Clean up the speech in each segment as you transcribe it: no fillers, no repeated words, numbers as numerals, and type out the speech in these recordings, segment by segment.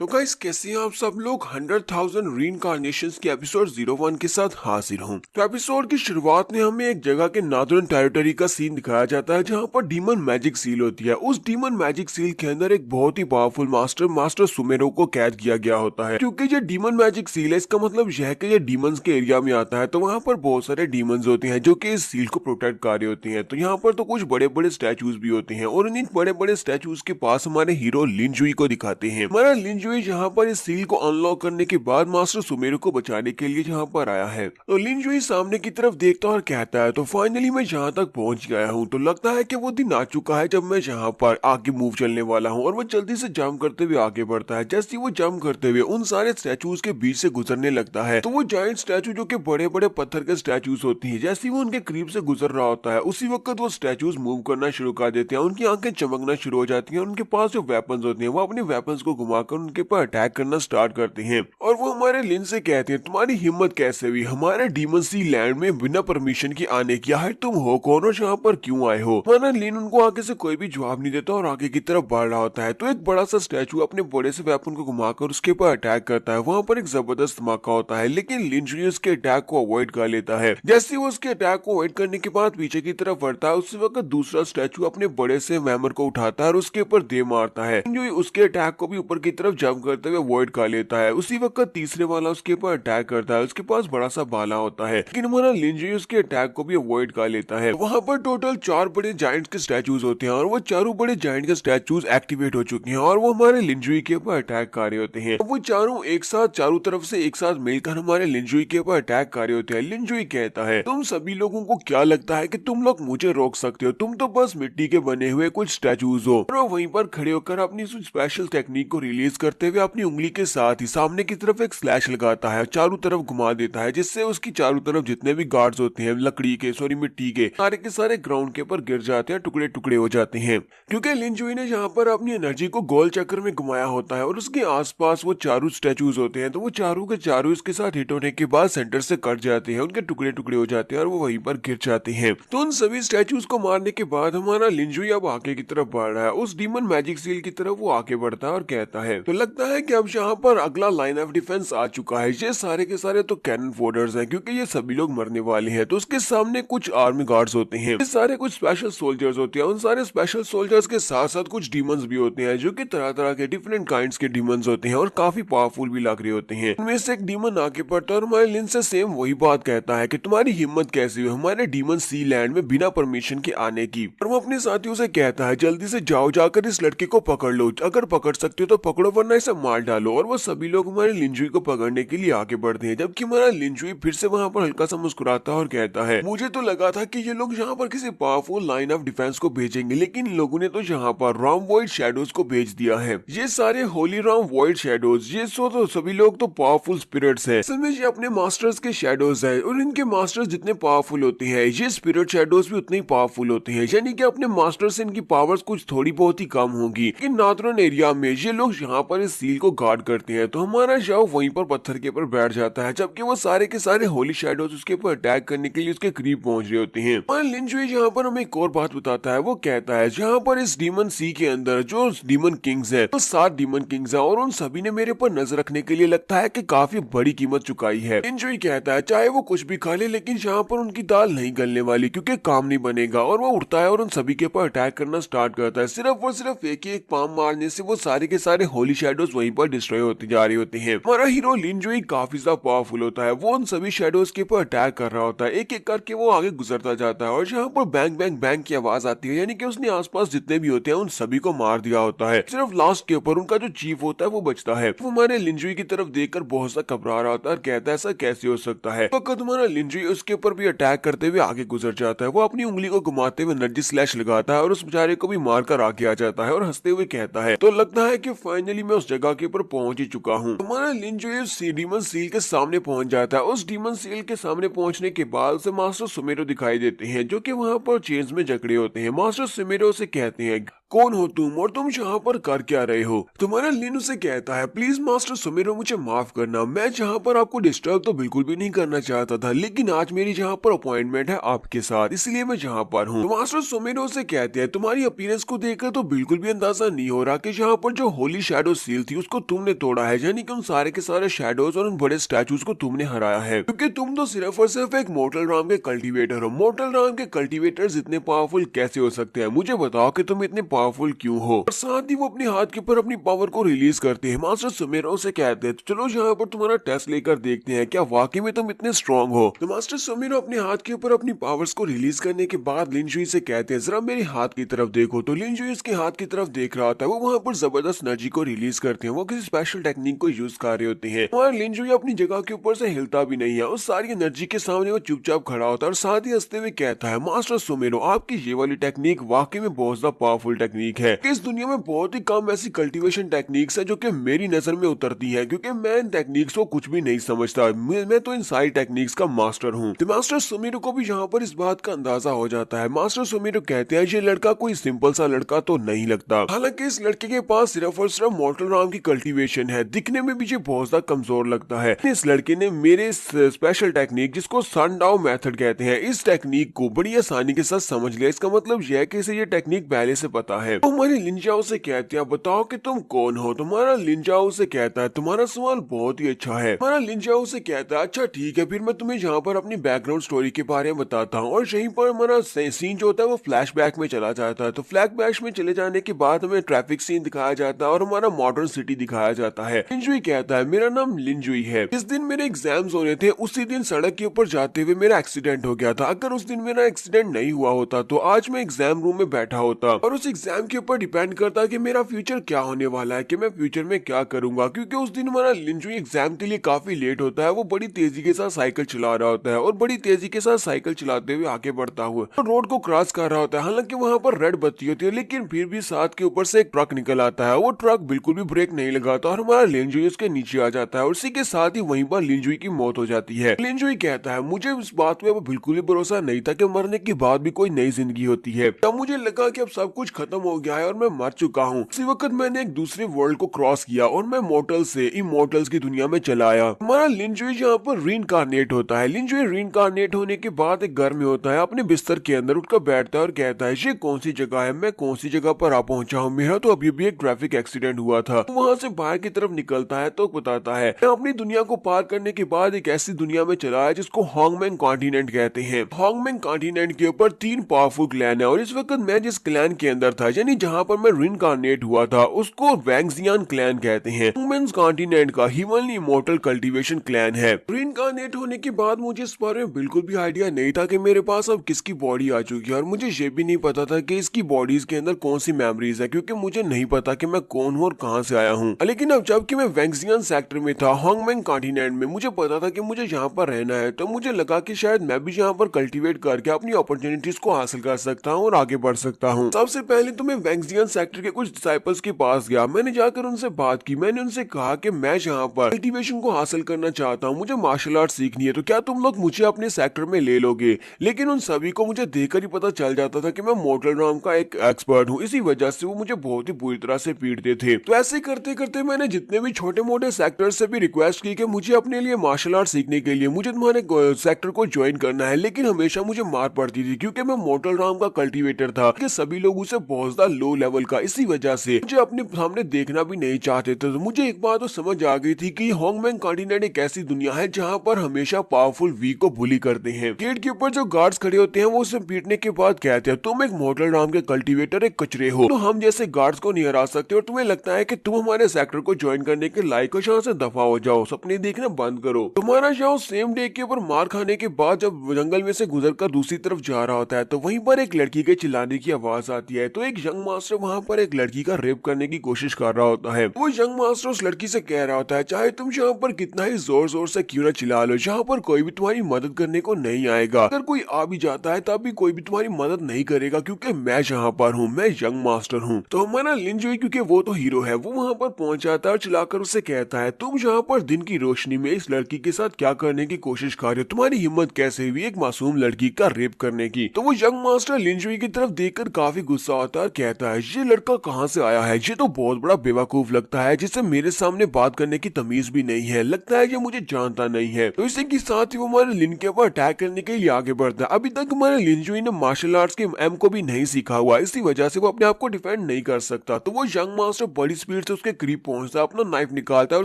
तो गाइस कैसे हैं आप सब लोग 100,000 रीइंकार्नेशंस के एपिसोड 01 के साथ हाजिर हूं। तो एपिसोड की शुरुआत में हमें एक जगह के नॉर्दर्न टेरिटरी का सीन दिखाया जाता है जहां पर डीमन मैजिक सील होती है। उस डीमन मैजिक सील के अंदर एक बहुत ही पावरफुल मास्टर सुमेरो को कैद किया गया होता है। क्योंकि ये डीमन मैजिक सील है, इसका मतलब यह है कि ये डीमंस के एरिया में आता है, तो वहां पर बहुत सारे डीमंस होते हैं जो कि इस सील को प्रोटेक्ट कर रहे होते हैं। तो यहाँ पर तो कुछ बड़े बड़े स्टैचूज भी होते हैं और इन बड़े बड़े स्टैचूज के पास हमारे हीरो लिनजुई को दिखाते हैं। हमारा लिनजुई यहाँ पर इस सील को अनलॉक करने के बाद मास्टर सुमेरो को बचाने के लिए यहाँ पर आया है। तो लिनजुई सामने की तरफ देखता और कहता है, तो फाइनली मैं यहाँ तक पहुंच गया हूँ। तो लगता है कि वो दिन आ चुका है जब मैं यहाँ पर आगे मूव चलने वाला हूँ। और वो जल्दी से जंप करते हुए आगे बढ़ता है। जैसे ही वो जंप करते हुए उन सारे स्टैचूज के बीच से गुजरने लगता है, तो वो जायंट स्टैचू जो कि बड़े बड़े पत्थर के स्टैचूज होती है, जैसे ही वो उनके करीब से गुजर रहा होता है, उसी वक्त वो स्टैचूज मूव करना शुरू कर देते हैं। उनकी आंखें चमकना शुरू हो जाती हैं। उनके पास जो वेपन्स होते हैं वो अपने वेपन्स को घुमाकर उनके पर अटैक करना स्टार्ट करते हैं। और वो हमारे लिन से कहते हैं, तुम्हारी हिम्मत कैसे हुई हमारे डीमन सी लैंड में बिना परमिशन की आने की? है तुम हो कौन और यहाँ पर क्यों आए हो? हमारा लिन उनको आगे से कोई भी जवाब नहीं देता और आगे की तरफ बढ़ रहा होता है। तो एक बड़ा सा स्टैचू अपने बड़े से वेपन को घुमाकर उसके ऊपर अटैक करता है। वहां पर एक जबरदस्त धमाका होता है, लेकिन लिन उसके अटैक को अवॉइड कर लेता है। जैसे वो उसके अटैक को अवॉइड करने के बाद पीछे की तरफ बढ़ता है, उसी वक्त दूसरा स्टैचू अपने बड़े से हैमर को उठाता है और उसके ऊपर दे मारता है। लिन उसके अटैक को भी ऊपर की तरफ जंप करते हुए अवॉइड कर लेता है। उसी वक्त तीसरे वाला उसके ऊपर अटैक करता है। उसके पास बड़ा सा भाला होता है, लेकिन हमारा लिनजुई उसके अटैक को भी अवॉइड कर लेता है। वहां पर टोटल 4 बड़े जायंट्स के स्टैचूज होते हैं और वो चारों बड़े जायंट के स्टैचूज एक्टिवेट हो चुके हैं और वो हमारे लिनजुई के ऊपर अटैक कर रहे होते हैं। वो चारों एक साथ चारों तरफ से एक साथ मिलकर हमारे लिनजुई के ऊपर अटैक कर रहे होते हैं। लिनजुई कहता है, तुम सभी लोगों को क्या लगता है कि तुम लोग मुझे रोक सकते हो? तुम तो बस मिट्टी के बने हुए कुछ स्टैचूज हो। और वो वहीं पर खड़े होकर अपनी स्पेशल टेक्निक को रिलीज करते हुए अपनी उंगली के साथ ही सामने की तरफ एक स्लैश लगाता है, चारों तरफ घुमा देता है, जिससे उसकी चारों तरफ जितने भी गार्ड्स होते हैं लकड़ी के मिट्टी के सारे ग्राउंड के ऊपर गिर जाते हैं, टुकड़े टुकड़े हो जाते हैं। क्योंकि लिनजुई ने यहाँ पर अपनी एनर्जी को गोल चक्कर में घुमाया होता है और उसके आसपास वो चारों स्टैचूज होते हैं, तो वो चारों के चारों इसके साथ हिट होने के बाद सेंटर से कट जाते हैं, उनके टुकड़े टुकड़े हो जाते हैं और वो वहीं पर गिर जाते हैं। तो उन सभी स्टैचूज को मारने के बाद हमारा लिनजुई अब आगे की तरफ बढ़ रहा है। उस डीमन मैजिक सील की तरफ वो आगे बढ़ता है और कहता है, तो लगता है कि अब यहाँ पर अगला लाइन ऑफ डिफेंस आ चुका है। ये सारे के सारे तो कैनन फोडर्स हैं, क्योंकि ये सभी लोग मरने वाले हैं। तो उसके सामने कुछ आर्मी गार्ड्स होते हैं, ये सारे कुछ स्पेशल सोल्जर्स होते हैं। उन सारे स्पेशल सोल्जर्स के साथ साथ कुछ डीमंस भी होते हैं जो कि तरह तरह के डिफरेंट काइंड्स के डीमंस होते हैं और काफी पावरफुल भी लग रहे होते हैं। उनमें से एक डीमन आगे बढ़ता है और हमारे लिन से सेम वही बात कहता है कि तुम्हारी हिम्मत कैसी हुई हमारे डीमन सी लैंड में बिना परमिशन के आने की? और वो अपने साथियों से कहता है, जल्दी से जाओ, जाकर इस लड़के को पकड़ लो, अगर पकड़ सकते हो तो पकड़ो वरना इसे मार डालो। और वो सभी लोग हमारे लिनजुई को पकड़ने के लिए आगे बढ़ते हैं, जबकि हमारा लिनजुई फिर से वहां पर हल्का सा मुस्कुराता है और कहता है, मुझे तो लगा था कि ये लोग यहाँ पर किसी पावरफुल लाइन ऑफ डिफेंस को भेजेंगे, लेकिन इन लोगों ने तो यहाँ पर रॉम वॉइड शैडोज को भेज दिया है। ये सारे होली रॉम वॉइड शैडोज, ये तो सभी लोग तो पावरफुल स्पिरिट्स हैं। असल में ये अपने मास्टर्स के शैडोज है और इनके मास्टर्स जितने पावरफुल होते हैं ये स्पिरिट शैडोज भी उतने ही पावरफुल होते हैं। यानी कि अपने मास्टर से इनकी पावर्स कुछ थोड़ी बहुत ही कम होगी। लेकिन नॉर्दर्न एरिया में ये लोग यहाँ पर इस सील को गार्ड करते हैं। तो हमारा शाओ वहीं पर पत्थर के ऊपर बैठ जाता है, जबकि वो सारे के सारे होली शैडोज उसके ऊपर अटैक करने के लिए उसके करीब पहुंच रहे होते हैं। और लिनजुई यहाँ पर हमें एक और बात बताता है। वो कहता है, जहाँ पर इस डीमन सी के अंदर जो डीमन किंग्स है, तो 7 डीमन किंग्स है और उन सभी ने मेरे पर नजर रखने के लिए लगता है कि काफी बड़ी कीमत चुकाई है। लिनजुई कहता है, चाहे वो कुछ भी खा ले, लेकिन यहाँ पर उनकी दाल नहीं गलने वाली, क्योंकि काम नहीं बनेगा। और वो उठता है और उन सभी के ऊपर अटैक करना स्टार्ट करता है। सिर्फ और सिर्फ एक ही एक पाम मारने से वो सारे के सारे होली शैडोज वहीं पर डिस्ट्रॉय होते जा रहे होते हैं। हमारा हीरो लिनजुई काफी ज्यादा पावरफुल होता है। वो उन सभी शैडोज के ऊपर अटैक कर रहा होता है, एक एक करके वो आगे गुजरता जाता है और यहाँ पर बैंग बैंग बैंग की आवाज आती है, यानी कि उसने आसपास जितने भी होते हैं उन सभी को मार दिया होता है। सिर्फ लास्ट के ऊपर उनका जो चीफ होता है वो बचता है। वो हमारे लिनजुई की तरफ देखकर बहुत सा घबरा रहा होता है और कहता है, ऐसा कैसे हो सकता है? तो तुम्हारा लिनजुई उसके ऊपर भी अटैक करते हुए आगे गुजर जाता है। वो अपनी उंगली को घुमाते हुए एनर्जी स्लैश लगाता है और उस बेचारे को भी मारकर आगे आ जाता है और हंसते हुए कहता है, तो लगता है कि फाइनली मैं उस जगह के ऊपर पहुंच ही चुका हूँ। हमारा लिनजुई उस डीमन सील के सामने पहुंच जाता है। उस डीमन सील के सामने पहुंचने के बाद उसे मास्टर सुमेरो दिखाई देते हैं, जो कि वहां पर चेन्स में जकड़े होते हैं। मास्टर सुमेरो से कहते हैं, कौन हो तुम और तुम यहाँ पर कर क्या रहे हो। तुम्हारा लिन उसे कहता है, प्लीज मास्टर सुमेरो मुझे माफ करना, मैं जहाँ पर आपको डिस्टर्ब तो बिल्कुल भी नहीं करना चाहता था, लेकिन आज मेरी जहाँ पर अपॉइंटमेंट है आपके साथ, इसलिए मैं जहाँ पर हूँ। तो मास्टर सुमेरो से कहते हैं, तुम्हारी अपीयरेंस को देखकर तो बिल्कुल भी अंदाजा नहीं हो रहा कि यहाँ पर जो होली शैडो सील थी उसको तुमने तोड़ा है, यानी कि उन सारे के सारे शैडोज और उन बड़े स्टैचूज को तुमने हराया है, क्योंकि तुम तो सिर्फ और सिर्फ एक मोर्टल राम के कल्टीवेटर हो। मोर्टल राम के कल्टीवेटर्स इतने पावरफुल कैसे हो सकते हैं, मुझे बताओ कि तुम इतने पावरफुल क्यों हो। और साथ ही वो अपने हाथ के ऊपर अपनी पावर को रिलीज करते हैं। मास्टर सुमेरो से कहते हैं, तो चलो यहाँ पर तुम्हारा टेस्ट लेकर देखते हैं, क्या वाकई में तुम इतने स्ट्रॉन्ग हो। तो मास्टर सुमेरो अपने हाथ के ऊपर अपनी पावर्स को रिलीज करने के बाद लिनजुई से कहते हैं, जरा मेरे हाथ की तरफ देखो। तो लिनजुई उसके हाथ की तरफ देख रहा होता है, वो वहाँ पर जबरदस्त एनर्जी को रिलीज करते हैं, वो किसी स्पेशल टेक्निक को यूज कर रहे होते हैं। और लिनजुई अपनी जगह के ऊपर से हिलता भी नहीं है, उस सारी एनर्जी के सामने वो चुपचाप खड़ा होता है और साथ ही हंसते हुए कहता है, मास्टर सुमेरो आपकी ये वाली टेक्निक वाकई में बहुत ज्यादा पावरफुल टेक्निक है। इस दुनिया में बहुत ही कम ऐसी कल्टीवेशन टेक्निक्स है जो कि मेरी नजर में उतरती है, क्योंकि मैं इन टेक्निक्स को कुछ भी नहीं समझता, मैं तो इन सारी टेक्निक्स का मास्टर हूँ। तो मास्टर सुमेरो को भी यहाँ पर इस बात का अंदाजा हो जाता है। मास्टर सुमेरो कहते हैं, ये लड़का कोई सिंपल सा लड़का तो नहीं लगता, हालांकि इस लड़के के पास सिर्फ और सिर्फ मोर्टल राम की कल्टीवेशन है, दिखने में भी ये बहुत ज्यादा कमजोर लगता है। इस लड़के ने मेरे स्पेशल टेक्निक जिसको सनडाउ मेथड कहते हैं, इस टेक्निक को बड़ी आसानी के साथ समझ लिया। इसका मतलब यह है कि इसे ये टेक्निक पहले से पता है। तो हमारे लिनजाओ से कहते हैं, बताओ कि तुम कौन हो। तुम्हारा लिनजाओ से कहता है, तुम्हारा सवाल बहुत ही अच्छा है। हमारा लिनजाओ से कहता है, अच्छा ठीक है, फिर मैं तुम्हें यहाँ पर अपनी बैकग्राउंड स्टोरी के बारे में बताता हूँ। और यहीं पर हमारा सीन जो होता है वो फ्लैशबैक में चला जाता है। तो फ्लैशबैक में चले जाने के बाद हमें ट्रैफिक सीन दिखाया जाता है और हमारा मॉडर्न सिटी दिखाया जाता है। लिनजुई कहता है, मेरा नाम लिनजुई है, इस दिन मेरे एग्जाम्स होने थे, उसी दिन सड़क के ऊपर जाते हुए मेरा एक्सीडेंट हो गया था। अगर उस दिन मेरा एक्सीडेंट नहीं हुआ होता तो आज मैं एग्जाम रूम में बैठा होता, और उस एग्जाम के ऊपर डिपेंड करता कि मेरा फ्यूचर क्या होने वाला है, कि मैं फ्यूचर में क्या करूंगा। क्योंकि उस दिन हमारा लिनजुई एग्जाम के लिए काफी लेट होता है, वो बड़ी तेजी के साथ साइकिल चला रहा होता है और बड़ी तेजी के साथ साइकिल चलाते हुए आगे बढ़ता हुआ रोड को क्रॉस कर रहा होता है। हालांकि वहां पर रेड बत्ती होती है, लेकिन फिर भी साथ के ऊपर से एक ट्रक निकल आता है। वो ट्रक बिल्कुल भी ब्रेक नहीं लगाता और हमारा लिनजुई उसके नीचे आ जाता है और उसी के साथ ही वहीं पर लिनजुई की मौत हो जाती है। लिनजुई कहता है, मुझे इस बात में बिल्कुल भी भरोसा नहीं था कि मरने के बाद भी कोई नई जिंदगी होती है। तब मुझे लगा कि अब सब कुछ खत्म हो गया है और मैं मर चुका हूँ। उसी वक्त मैंने एक दूसरे वर्ल्ड को क्रॉस किया और मैं मोर्टल से इमोर्टल्स की दुनिया में चला आया। हमारा लिनजुई यहाँ पर रीइंकार्नेट होता है। लिनजुई रीइंकार्नेट होने के बाद एक घर में होता है, अपने बिस्तर के अंदर उठकर बैठता है और कहता है, ये कौन सी जगह है, मैं कौन सी जगह पर आ पहुंचा हूँ, मेरा तो अभी भी एक ट्रैफिक एक्सीडेंट हुआ था। वहां से बाहर की तरफ निकलता है तो बताता है, मैं अपनी दुनिया को पार करने के बाद एक ऐसी दुनिया में चला है जिसको होंगमेंग कॉन्टिनेंट कहते हैं। होंगमेंग कॉन्टिनेंट के ऊपर 3 पावरफुल क्लैन है और इस वक्त मैं जिस क्लैन के अंदर था, यानी जहाँ पर मैं रीइंकार्नेट हुआ था, उसको वैंगजियान क्लैन कहते हैं। होंगमेंग कॉन्टिनेंट का हिमनली इमोर्टल कल्टीवेशन क्लैन है। रीइंकार्नेट होने के बाद मुझे इस बारे में बिल्कुल भी आइडिया नहीं था कि मेरे पास अब किसकी बॉडी आ चुकी है, और मुझे ये भी नहीं पता था कि इसकी बॉडीज के अंदर कौन सी मेमोरीज है, क्योंकि मुझे नहीं पता कि मैं कौन हूँ और कहाँ से आया हूँ। लेकिन अब जबकि मैं वैंगजियान सेक्टर में था, होंगमेंग कॉन्टिनेंट में, मुझे पता था कि मुझे यहाँ पर रहना है। तो मुझे लगा कि शायद मैं भी यहाँ पर कल्टीवेट करके अपनी अपॉर्चुनिटीज को हासिल कर सकता हूँ और आगे बढ़ सकता हूँ। सबसे पहले तो मैं वैंगजियान सेक्टर के कुछ डिसाइपल्स के पास गया। मैंने जाकर उनसे बात की। मैंने उनसे कहा कि मैं यहाँ पर कल्टीवेशन को हासिल करना चाहता हूँ, मुझे मार्शल आर्ट सीखनी है, तो क्या तुम लोग मुझे अपने सेक्टर में ले लोगे। लेकिन उन सभी को मुझे देखकर ही पता चल जाता था कि मैं मोर्टल राम का एक एक्सपर्ट हूँ, इसी वजह से वो मुझे बहुत ही बुरी तरह से पीटते थे। तो ऐसे करते करते मैंने जितने भी छोटे मोटे सेक्टर से भी रिक्वेस्ट की कि मुझे अपने लिए मार्शल आर्ट सीखने के लिए मुझे तुम्हारे सेक्टर को ज्वाइन करना है, लेकिन हमेशा मुझे मार पड़ती थी, क्योंकि मैं मोर्टल राम का कल्टीवेटर था कि सभी लोग उसे बहुत ज्यादा लो लेवल का, इसी वजह से मुझे अपने सामने देखना भी नहीं चाहते थे। तो मुझे एक बात तो समझ आ गई थी कि होंगमेंग कॉन्टिनेंट एक ऐसी दुनिया है जहाँ पर हमेशा पावरफुल वीक को बुली करते हैं। गेट के ऊपर जो गार्ड्स खड़े होते हैं वो उसे पीटने के बाद कहते हैं, तुम एक मोर्टल राम के कल्टीवेटर एक कचरे हो, तो हम जैसे गार्ड्स को नहीं हरा सकते, और तुम्हें लगता है कि तुम हमारे सेक्टर को ज्वाइन करने के लायक हो, यहाँ से दफा हो जाओ, सपने देखना बंद करो। तुम्हारा शाओ सेम डे के ऊपर मार खाने के बाद जब जंगल में से गुजरकर दूसरी तरफ जा रहा होता है, तो वहीं पर एक लड़की के चिल्लाने की आवाज आती है। तो एक यंग मास्टर वहां पर एक लड़की का रेप करने की कोशिश कर रहा होता है। वो यंग मास्टर उस लड़की से कह रहा होता है, चाहे तुम यहाँ पर कितना ही जोर जोर से क्यों न चिल्ला लो, यहाँ पर कोई भी तुम्हारी मदद करने को नहीं आएगा। अगर कोई आ भी जाता है तब भी कोई भी तुम्हारी मदद नहीं करेगा, क्योंकि मैं यहाँ पर हूँ, मैं यंग मास्टर हूँ। तो हमारा लिनजुई, क्योंकि वो तो हीरो है, वो वहां पर पहुंच जाता है और चिल्लाकर उससे कहता है, तुम यहाँ पर दिन की रोशनी में इस लड़की के साथ क्या करने की कोशिश कर रहे हो, तुम्हारी हिम्मत कैसे हुई एक मासूम लड़की का रेप करने की। तो वो यंग मास्टर लिनजुई की तरफ देखकर काफी गुस्सा होता है है और कहता है ये लड़का कहाँ से आया है, ये तो बहुत बड़ा बेवकूफ लगता है जिसे मेरे सामने बात करने की तमीज भी नहीं है, लगता है ये मुझे जानता नहीं है। तो इसी के साथ ही वो हमारे लिन के ऊपर अटैक करने के लिए आगे बढ़ता है। अभी तक हमारे लिनजुई ने मार्शल आर्ट्स के एम को भी नहीं सीखा हुआ, इसी वजह से वो अपने आप को डिफेंड नहीं कर सकता। तो वो यंग मास्टर बड़ी स्पीड से उसके करीब पहुंचता है, अपना नाइफ निकालता है और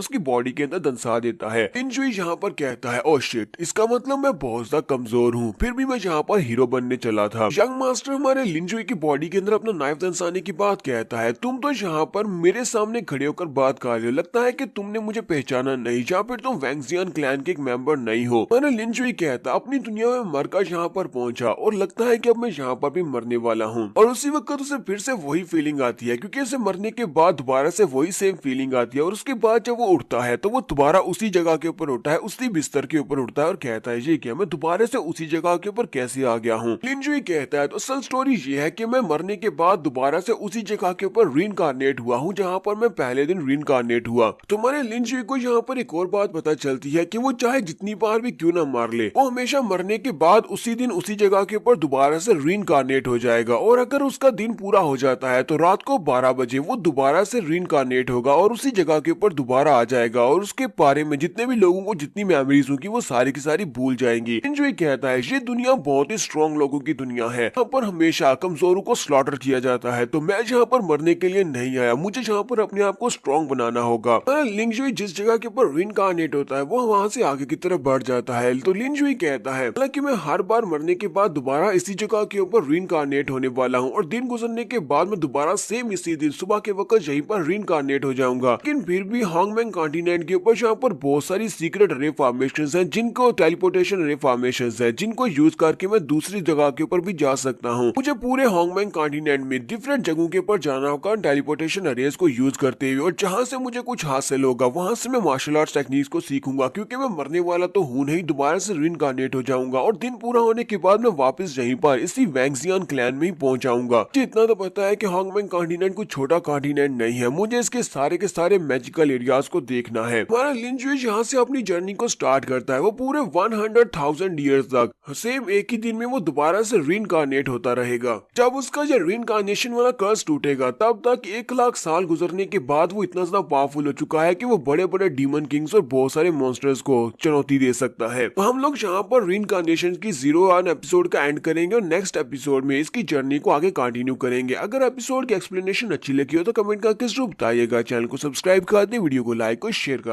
उसकी बॉडी के अंदर दंसा देता है। लिनजुई यहाँ पर कहता है ओह शिट, इसका मतलब मैं बहुत ज्यादा कमजोर हूँ, फिर भी मैं यहाँ पर हीरो बनने चला था। यंग मास्टर हमारे लिनजुई की बॉडी के अंदर अपना नाइफ दंसाने की बात कहता है, तुम तो यहाँ पर मेरे सामने खड़े होकर बात कर रहे हो, लगता है कि तुमने मुझे पहचाना नहीं या फिर तुम वैंगजियन क्लैन के एक मेंबर नहीं हो। मैंने लिनजुई कहता अपनी दुनिया में मरकर यहाँ पर पहुंचा और लगता है कि अब मैं यहाँ पर भी मरने वाला हूँ। और उसी वक्त उसे फिर से वही फीलिंग आती है, क्योंकि उसे मरने के बाद दोबारा से वही सेम फीलिंग आती है। और उसके बाद जब वो उठता है तो वो दोबारा उसी जगह के ऊपर उठता है, उसी बिस्तर के ऊपर उठता है और कहता है ये क्या, मैं दोबारा से उसी जगह के ऊपर कैसे आ गया हूँ। लिनजुई कहता है तो असल स्टोरी ये है कि मैं मरने के बाद दोबारा से उसी जगह के ऊपर रीइंकार्नेट हुआ हूँ जहाँ पर मैं पहले दिन रीइंकार्नेट हुआ। तुम्हारे लिनजुई को यहाँ पर एक और बात पता चलती है कि वो चाहे जितनी बार भी क्यों ना मार ले, वो हमेशा मरने के बाद उसी दिन उसी जगह के ऊपर दोबारा से रीइंकार्नेट हो जाएगा। और अगर उसका दिन पूरा हो जाता है तो रात को 12 बजे वो दोबारा से रीइंकार्नेट होगा और उसी जगह के ऊपर दोबारा आ जाएगा और उसके बारे में जितने भी लोगों को जितनी मेमोरीज होगी वो सारी की सारी भूल जाएंगी। लिनजुई कहता है ये दुनिया बहुत ही स्ट्रॉन्ग लोगों की दुनिया है, यहाँ पर हमेशा कमजोरों को स्लॉटर किया जाता है, तो मैं यहाँ पर मरने के लिए नहीं आया, मुझे यहाँ पर अपने आप को स्ट्रॉन्ग बनाना होगा। लिनजुई जिस जगह के ऊपर रीइंकार्नेट होता है वो वहां से आगे की तरफ बढ़ जाता है। तो लिनजुई कहता है हालांकि मैं हर बार मरने के बाद दोबारा इसी जगह के ऊपर रीइंकार्नेट होने वाला हूँ और दिन गुजरने के बाद मैं दोबारा सेम इसी दिन सुबह के वक्त यहीं पर रीइंकार्नेट हो जाऊंगा। लेकिन फिर भी हांगमैंग कॉन्टिनेंट के ऊपर यहाँ पर बहुत सारी सीक्रेट रे फॉर्मेशंस हैं, जिनको टेलीपोर्टेशन रे फॉर्मेशंस है, जिनको यूज करके मैं दूसरी जगह के ऊपर भी जा सकता हूँ। मुझे पूरे हांगमैंग कॉन्टिनेंट में डिफरेंट जगहों के ऊपर जाना होगा टेलीपोर्टेशन रेज को यूज करते हुए, और जहाँ से मुझे कुछ हासिल होगा वहां से मैं मार्शल आर्ट्स टेक्निक्स को सीखूंगा, क्योंकि मैं मरने वाला तो हूं नहीं, दोबारा से रीइंकार्नेट हो जाऊंगा और दिन पूरा होने के बाद मैं वापस यहीं पर इसी वैंगजियन क्लैन में ही पहुंच जाऊंगा। इतना तो पता है कि हांगमैंग कॉन्टिनेंट कोई छोटा कॉन्टिनेंट नहीं है, मुझे इसके सारे के सारे मैजिकल एरियाज को देखना है। हमारा लिनजुई यहाँ से अपनी जर्नी को स्टार्ट करता है, वो पूरे 100,000 ईयर्स तक सेम एक ही दिन में वो दोबारा से रीइंकार्नेट होता रहेगा। जब उसका ये रीइंकार्नेशन वाला कर्स टूटेगा तब तक 1 लाख साल गुजरने के बाद वो इतना ज्यादा पावरफुल हो चुका है कि वो बड़े बड़े डीमन किंग्स और बहुत सारे मॉन्स्टर्स को चुनौती दे सकता है। तो हम लोग यहाँ पर रीइंकार्नेशन की 01 एपिसोड का एंड करेंगे और नेक्स्ट एपिसोड में इसकी जर्नी को आगे कंटिन्यू करेंगे। अगर एपिसोड की एक्सप्लेनेशन अच्छी लगी हो तो कमेंट करके जरूर बताइएगा। चैनल को सब्सक्राइब कर दे, वीडियो को लाइक और शेयर कर